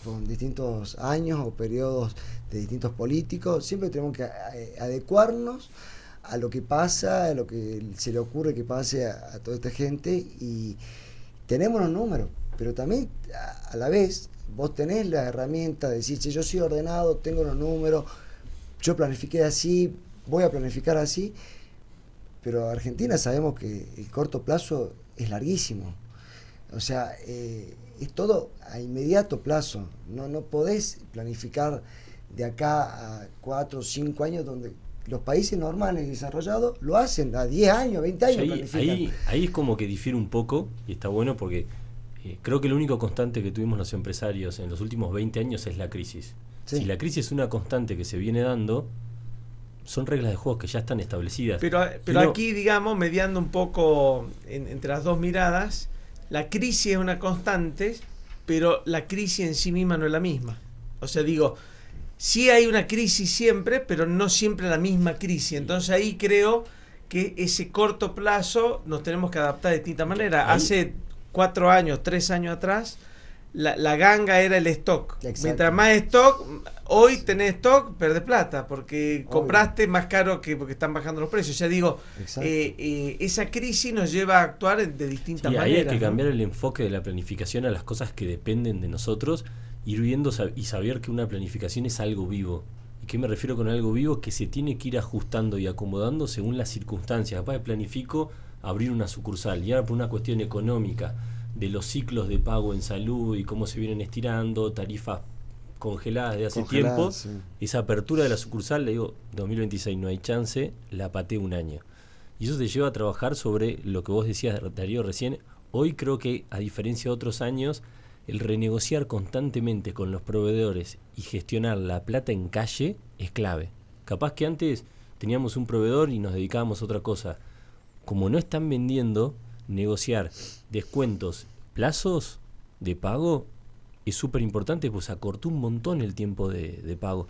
con distintos años o periodos de distintos políticos, siempre tenemos que adecuarnos a lo que pasa, a lo que se le ocurre que pase a toda esta gente, y tenemos los números, pero también a la vez vos tenés la herramienta de decir, si yo soy ordenado, tengo los números, yo planifiqué así, voy a planificar así, pero Argentina sabemos que el corto plazo es larguísimo, o sea, es todo a inmediato plazo, no podés planificar de acá a 4 o 5 años, donde los países normales y desarrollados lo hacen a 10 años, 20 años. Ahí es como que difiere un poco, y está bueno porque creo que lo único constante que tuvimos los empresarios en los últimos 20 años es la crisis. Sí. Si la crisis es una constante que se viene dando, son reglas de juego que ya están establecidas. Pero aquí, digamos, mediando un poco entre las dos miradas, la crisis es una constante, pero la crisis en sí misma no es la misma. O sea, digo, sí hay una crisis siempre, pero no siempre la misma crisis. Entonces ahí creo que ese corto plazo nos tenemos que adaptar de distinta manera. Hace 4 años, 3 años atrás, la ganga era el stock. Exacto. Mientras más stock, hoy tenés stock, perdés plata, porque compraste más caro que porque están bajando los precios. Ya digo, esa crisis nos lleva a actuar de distintas maneras. Ahí hay que cambiar el enfoque de la planificación a las cosas que dependen de nosotros, ir viendo y saber que una planificación es algo vivo. ¿Y qué me refiero con algo vivo? Que se tiene que ir ajustando y acomodando según las circunstancias. Capaz planifico abrir una sucursal y ahora por una cuestión económica, de los ciclos de pago en salud y cómo se vienen estirando, tarifas congeladas de hace tiempo, sí. Esa apertura de la sucursal, le digo, 2026 no hay chance, la pateé un año. Y eso te lleva a trabajar sobre lo que vos decías, Darío, recién. Hoy creo que, a diferencia de otros años, el renegociar constantemente con los proveedores y gestionar la plata en calle es clave. Capaz que antes teníamos un proveedor y nos dedicábamos a otra cosa. Como no están vendiendo, negociar descuentos, plazos de pago es súper importante, pues acortó un montón el tiempo de pago.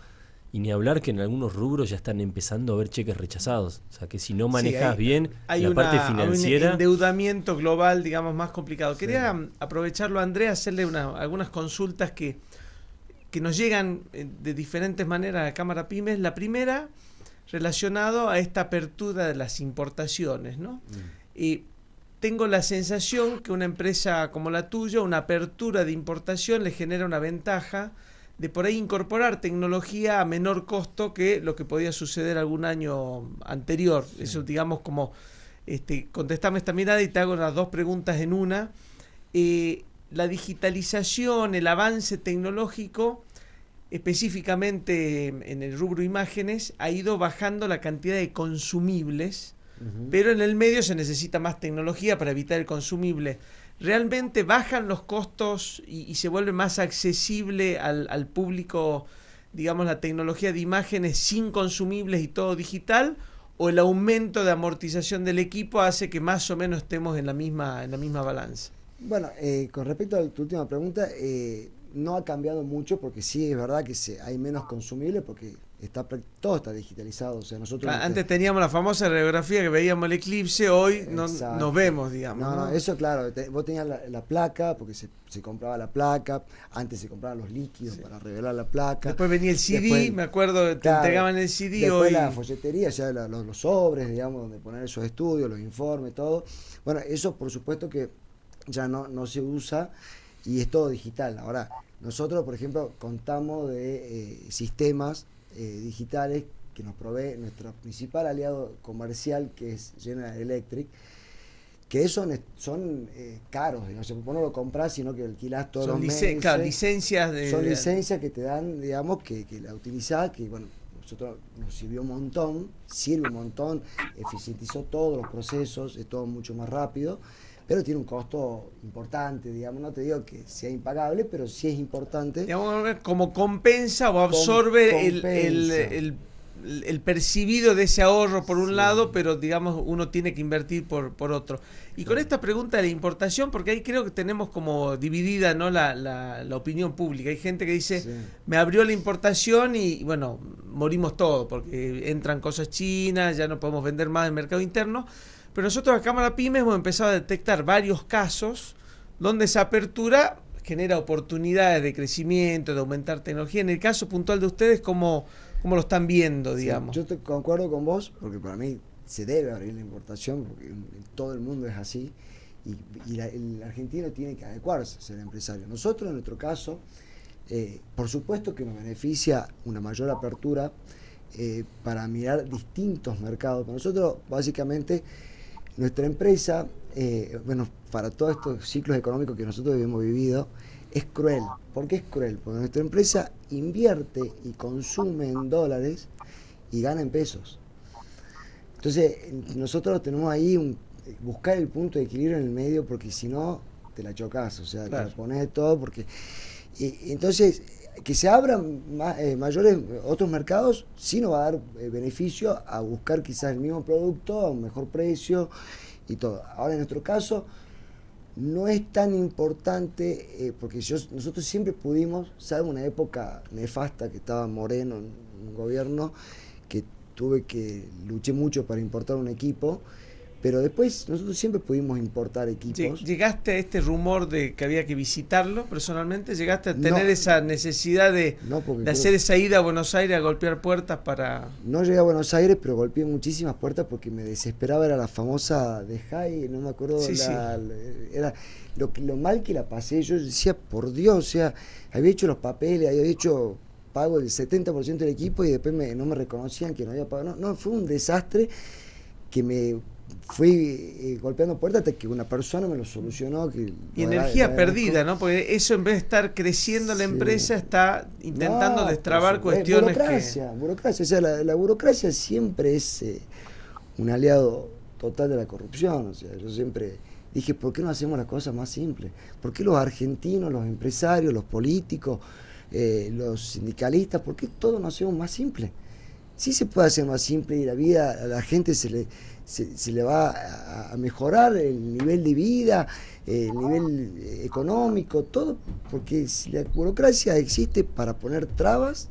Y ni hablar que en algunos rubros ya están empezando a haber cheques rechazados. O sea que si no manejas bien la parte financiera... Hay un endeudamiento global, digamos, más complicado. Sí. Quería aprovecharlo, Andrea, hacerle algunas consultas que nos llegan de diferentes maneras a la Cámara Pymes. La primera, relacionado a esta apertura de las importaciones, ¿no? Tengo la sensación que una empresa como la tuya, una apertura de importación le genera una ventaja de por ahí incorporar tecnología a menor costo que lo que podía suceder algún año anterior. Sí. Eso, digamos, como contestame esta mirada y te hago las dos preguntas en una. La digitalización, el avance tecnológico, específicamente en el rubro imágenes, ha ido bajando la cantidad de consumibles, pero en el medio se necesita más tecnología para evitar el consumible. ¿Realmente bajan los costos y se vuelve más accesible al público, digamos, la tecnología de imágenes sin consumibles y todo digital? ¿O el aumento de amortización del equipo hace que más o menos estemos en la misma balanza? Bueno, con respecto a tu última pregunta, no ha cambiado mucho, porque sí es verdad que hay menos consumibles, porque todo está digitalizado. O sea, nosotros antes teníamos la famosa radiografía que veíamos el eclipse, hoy nos vemos, digamos. No, eso claro, vos tenías la placa, porque se compraba la placa, antes se compraban los líquidos para revelar la placa. Después venía el CD, me acuerdo, te entregaban el CD. Después la folletería, o sea, los sobres, digamos, donde poner esos estudios, los informes, todo. Bueno, eso por supuesto que ya no se usa y es todo digital. Ahora, nosotros, por ejemplo, contamos de sistemas digitales que nos provee nuestro principal aliado comercial, que es General Electric, que son caros, digamos, vos no lo comprás, sino que alquilás todos los meses. Claro, licencias son licencias que te dan, digamos, que la utilizás, que bueno, nosotros nos sirve un montón, eficientizó todos los procesos, es todo mucho más rápido, pero tiene un costo importante, digamos, no te digo que sea impagable, pero sí es importante. Digamos, como compensa o absorbe el percibido de ese ahorro por un lado, pero digamos uno tiene que invertir por otro. Y con esta pregunta de la importación, porque ahí creo que tenemos como dividida, ¿no?, la opinión pública. Hay gente que dice, me abrió la importación y bueno, morimos todos, porque entran cosas chinas, ya no podemos vender más en el mercado interno. Pero nosotros a Cámara Pymes hemos empezado a detectar varios casos donde esa apertura genera oportunidades de crecimiento, de aumentar tecnología. En el caso puntual de ustedes, ¿cómo lo están viendo, digamos? Sí, yo concuerdo con vos, porque para mí se debe abrir la importación, porque en todo el mundo es así, y el argentino tiene que adecuarse a ser empresario. Nosotros, en nuestro caso, por supuesto que nos beneficia una mayor apertura para mirar distintos mercados. Para nosotros, básicamente, nuestra empresa, para todos estos ciclos económicos que nosotros hemos vivido, es cruel. ¿Por qué es cruel? Porque nuestra empresa invierte y consume en dólares y gana en pesos. Entonces, nosotros tenemos ahí buscar el punto de equilibrio en el medio, porque si no, te la chocas, o sea, claro, te pones de todo, porque... entonces, que se abran mayores otros mercados, sí nos va a dar beneficio a buscar quizás el mismo producto a un mejor precio y todo. Ahora, en nuestro caso, no es tan importante, porque nosotros siempre pudimos, salvo una época nefasta que estaba Moreno en un gobierno, que luché mucho para importar un equipo, pero después nosotros siempre pudimos importar equipos. ¿Llegaste a este rumor de que había que visitarlo personalmente? ¿Llegaste a tener esa necesidad de hacer esa ida a Buenos Aires a golpear puertas para...? No llegué a Buenos Aires, pero golpeé muchísimas puertas porque me desesperaba. Era la famosa de Jai, no me acuerdo, era lo mal que la pasé. Yo decía, por Dios, o sea, había hecho los papeles, había hecho pago el 70% del equipo y después no me reconocían que no había pagado. No, fue un desastre que me fui golpeando puertas hasta que una persona me lo solucionó. Y energía perdida, ¿no? Porque eso, en vez de estar creciendo la empresa, está intentando destrabar cuestiones. Burocracia. O sea, la burocracia siempre es un aliado total de la corrupción. O sea, yo siempre dije, ¿por qué no hacemos las cosas más simples? ¿Por qué los argentinos, los empresarios, los políticos, los sindicalistas, por qué todo no hacemos más simple? Sí se puede hacer más simple y la vida a la gente se le va a mejorar el nivel de vida, el nivel económico, todo, porque si la burocracia existe para poner trabas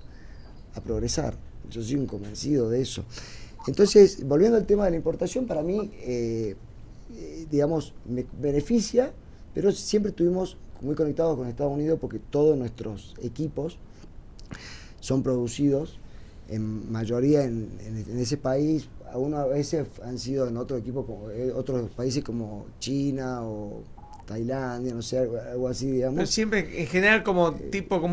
a progresar. Yo soy un convencido de eso. Entonces, volviendo al tema de la importación, para mí, digamos, me beneficia, pero siempre estuvimos muy conectados con Estados Unidos porque todos nuestros equipos son producidos en mayoría en ese país. Algunas a veces han sido en otros equipos, otros países como China o Tailandia, no sé, algo así, digamos. Pero siempre, en general, como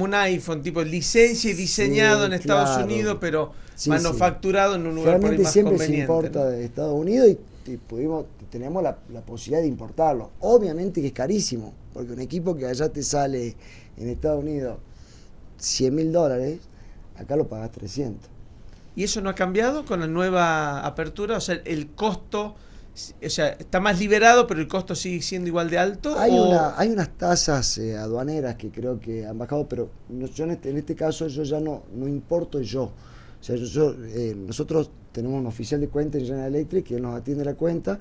un iPhone, tipo licencia y diseñado en Estados Unidos, pero manufacturado en un lugar por ahí más siempre conveniente. Se importa de Estados Unidos y tenemos la posibilidad de importarlo. Obviamente que es carísimo, porque un equipo que allá te sale en Estados Unidos $100.000, acá lo pagas 300. ¿Y eso no ha cambiado con la nueva apertura? O sea, el costo, o sea, está más liberado, pero el costo sigue siendo igual de alto. Hay unas tasas aduaneras que creo que han bajado, pero yo en este caso yo ya no importo yo. O sea, nosotros tenemos un oficial de cuenta en General Electric que nos atiende la cuenta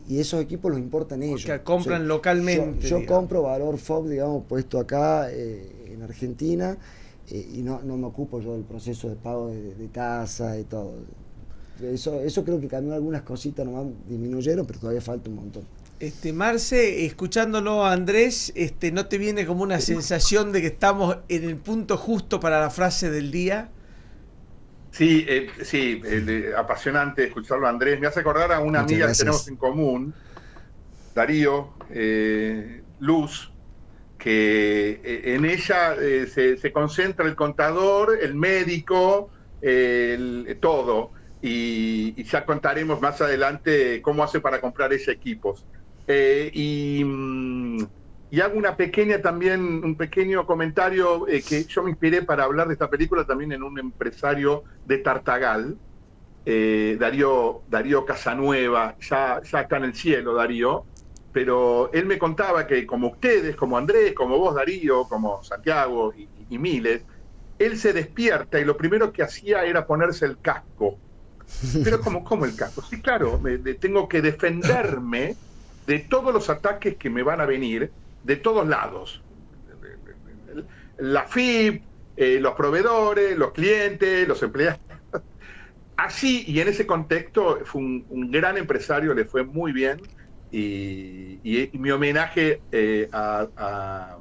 y esos equipos los importan ellos. Que compran localmente. Yo compro valor FOB, digamos, puesto acá en Argentina. Y no me ocupo yo del proceso de pago de tasa y todo. Eso creo que cambió algunas cositas, nomás disminuyeron, pero todavía falta un montón. Marce, escuchándolo a Andrés, ¿no te viene como una sensación de que estamos en el punto justo para la frase del día? Sí, apasionante escucharlo a Andrés. Me hace acordar a una amiga que tenemos en común, Darío, Luz, que en ella se concentra el contador, el médico, todo, y ya contaremos más adelante cómo hace para comprar ese equipos. Y hago un pequeño comentario que yo me inspiré para hablar de esta película también en un empresario de Tartagal, Darío Casanueva, ya está en el cielo Darío, pero él me contaba que como ustedes, como Andrés, como vos Darío, como Santiago y miles, él se despierta y lo primero que hacía era ponerse el casco. Pero ¿cómo el casco? Sí, claro, tengo que defenderme de todos los ataques que me van a venir de todos lados. La FIP, los proveedores, los clientes, los empleados. Así, y en ese contexto, fue un gran empresario, le fue muy bien, y mi homenaje a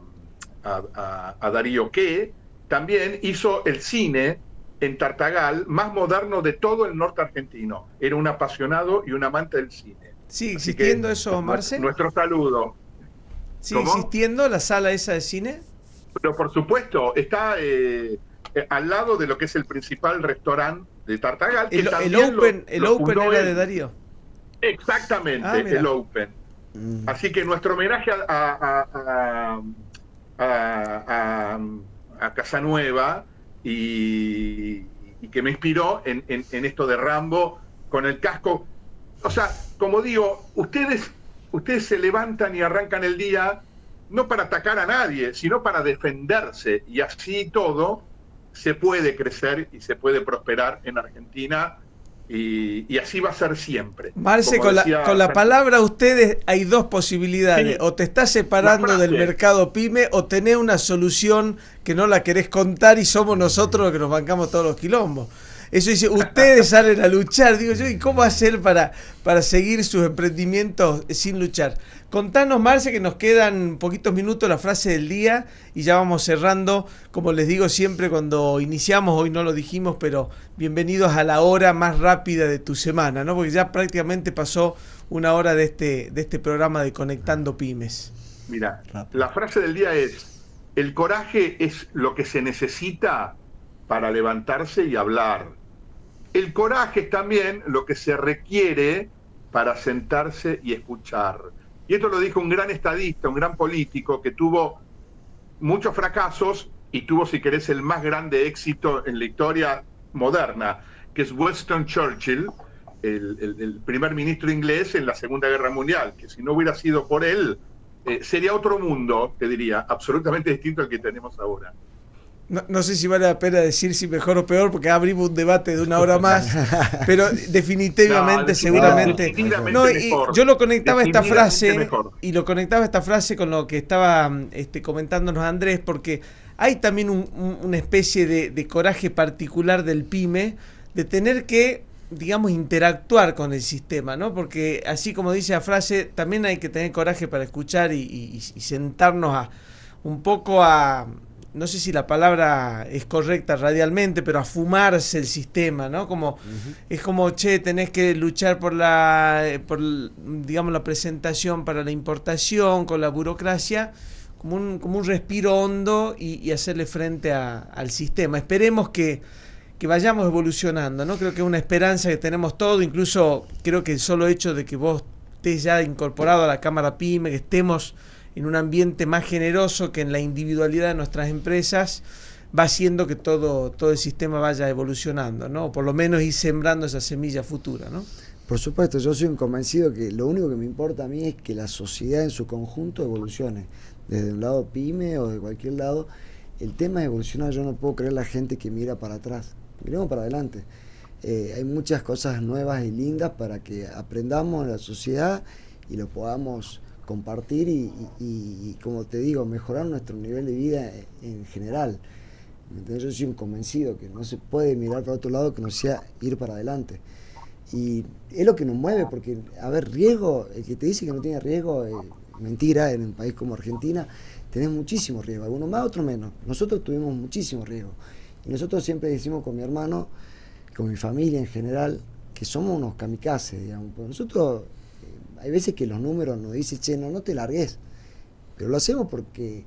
Darío, que también hizo el cine en Tartagal más moderno de todo el norte argentino. Era un apasionado y un amante del cine. ¿Sigue existiendo eso, Marce? Nuestro saludo. ¿Sigue existiendo la sala esa de cine? Pero por supuesto, está al lado de lo que es el principal restaurante de Tartagal. Que el Open era de Darío. Exactamente, el Open. Así que nuestro homenaje a Casanueva y que me inspiró en esto de Rambo con el casco. O sea, como digo, ustedes se levantan y arrancan el día no para atacar a nadie, sino para defenderse, y así todo se puede crecer y se puede prosperar en Argentina, y así va a ser siempre. Marce, con la palabra ustedes hay dos posibilidades: sí, o te estás separando del mercado pyme, o tenés una solución que no la querés contar y somos nosotros los que nos bancamos todos los quilombos. Eso dice, ustedes salen a luchar. Digo yo, ¿y cómo hacer para seguir sus emprendimientos sin luchar? Contanos, Marce, que nos quedan poquitos minutos, la frase del día y ya vamos cerrando. Como les digo siempre cuando iniciamos, hoy no lo dijimos, pero bienvenidos a la hora más rápida de tu semana, ¿no? Porque ya prácticamente pasó una hora de este programa de Conectando Pymes. Mira, la frase del día es: el coraje es lo que se necesita para levantarse y hablar. El coraje es también lo que se requiere para sentarse y escuchar. Y esto lo dijo un gran estadista, un gran político que tuvo muchos fracasos y tuvo, si querés, el más grande éxito en la historia moderna, que es Winston Churchill, el primer ministro inglés en la Segunda Guerra Mundial, que si no hubiera sido por él, sería otro mundo, te diría, absolutamente distinto al que tenemos ahora. No sé si vale la pena decir si mejor o peor, porque abrimos un debate de una hora más, pero definitivamente, seguramente. Yo lo conectaba esta frase, con lo que estaba comentándonos Andrés, porque hay también una especie de coraje particular del pyme, de tener que, digamos, interactuar con el sistema, ¿no? Porque así como dice la frase, también hay que tener coraje para escuchar y sentarnos un poco a... No sé si la palabra es correcta radialmente, pero a fumarse el sistema, ¿no? Como es como, tenés que luchar por digamos, la presentación para la importación, con la burocracia, como un respiro hondo y hacerle frente al sistema. Esperemos que vayamos evolucionando, ¿no? Creo que es una esperanza que tenemos todos, incluso creo que el solo hecho de que vos estés ya incorporado a la Cámara PYME, que estemos en un ambiente más generoso que en la individualidad de nuestras empresas, va haciendo que todo el sistema vaya evolucionando, ¿no? O por lo menos ir sembrando esa semilla futura, ¿no? Por supuesto, yo soy un convencido que lo único que me importa a mí es que la sociedad en su conjunto evolucione, desde un lado pyme o de cualquier lado. El tema es evolucionar. Yo no puedo creer la gente que mira para atrás, miremos para adelante. Hay muchas cosas nuevas y lindas para que aprendamos en la sociedad y lo podamos compartir y como te digo, mejorar nuestro nivel de vida en general. Entonces yo soy un convencido que no se puede mirar para otro lado que no sea ir para adelante, y es lo que nos mueve, porque a ver, riesgo, el que te dice que no tiene riesgo, mentira. En un país como Argentina tenés muchísimo riesgo, algunos más, otros menos. Nosotros tuvimos muchísimo riesgo y nosotros siempre decimos con mi hermano, con mi familia en general, que somos unos kamikazes, digamos. Pero nosotros hay veces que los números nos dicen, no te largues, pero lo hacemos porque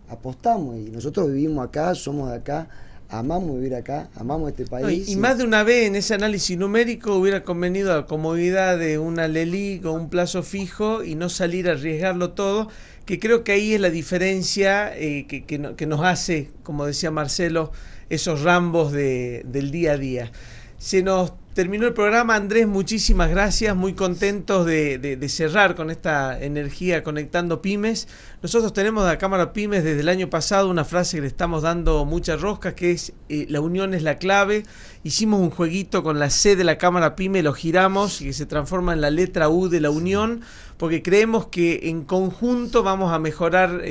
apostamos y nosotros vivimos acá, somos de acá, amamos vivir acá, amamos este país. Y más de una vez en ese análisis numérico hubiera convenido la comodidad de una LELIQ o un plazo fijo y no salir a arriesgarlo todo, que creo que ahí es la diferencia que nos hace, como decía Marcelo, esos rambos del día a día. Se nos terminó el programa. Andrés, muchísimas gracias, muy contentos de cerrar con esta energía Conectando Pymes. Nosotros tenemos de la Cámara Pymes desde el año pasado una frase que le estamos dando mucha rosca, que es la unión es la clave. Hicimos un jueguito con la C de la Cámara Pyme, lo giramos y que se transforma en la letra U de la unión, porque creemos que en conjunto vamos a mejorar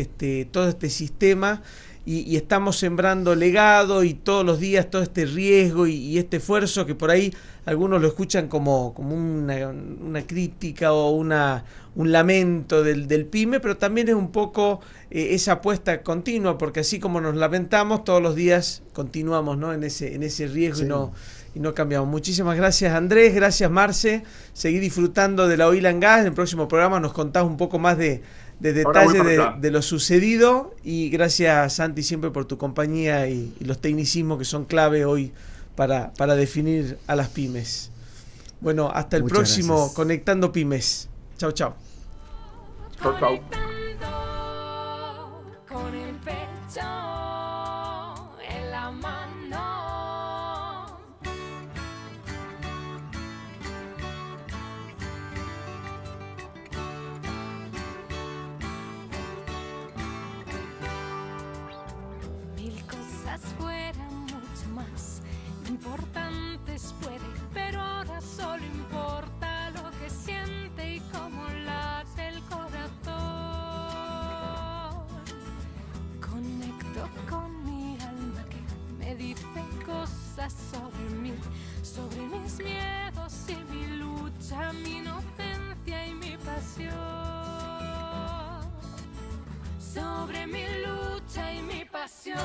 todo este sistema. Y estamos sembrando legado y todos los días todo este riesgo y este esfuerzo que por ahí algunos lo escuchan como una crítica o un lamento del pyme, pero también es un poco esa apuesta continua, porque así como nos lamentamos, todos los días continuamos, ¿no? en ese riesgo. Sí. Y no cambiamos. Muchísimas gracias, Andrés, gracias, Marce. Seguí disfrutando de la Oil and Gas. En el próximo programa nos contás un poco más de detalle de lo sucedido, y gracias, Santi, siempre por tu compañía y los tecnicismos que son clave hoy para definir a las pymes. Bueno, hasta el próximo gracias. Conectando Pymes. Chau, chau. Chau, chau. Con el pecho en la mano. Mil cosas fueran mucho más importantes puede, pero ahora solo importa lo que siente y cómo late el corazón. Conecto con mi alma que me dice cosas sobre mí, sobre mis miedos y mi lucha, mi inocencia y mi pasión. Sobre mi lucha y mi pasión.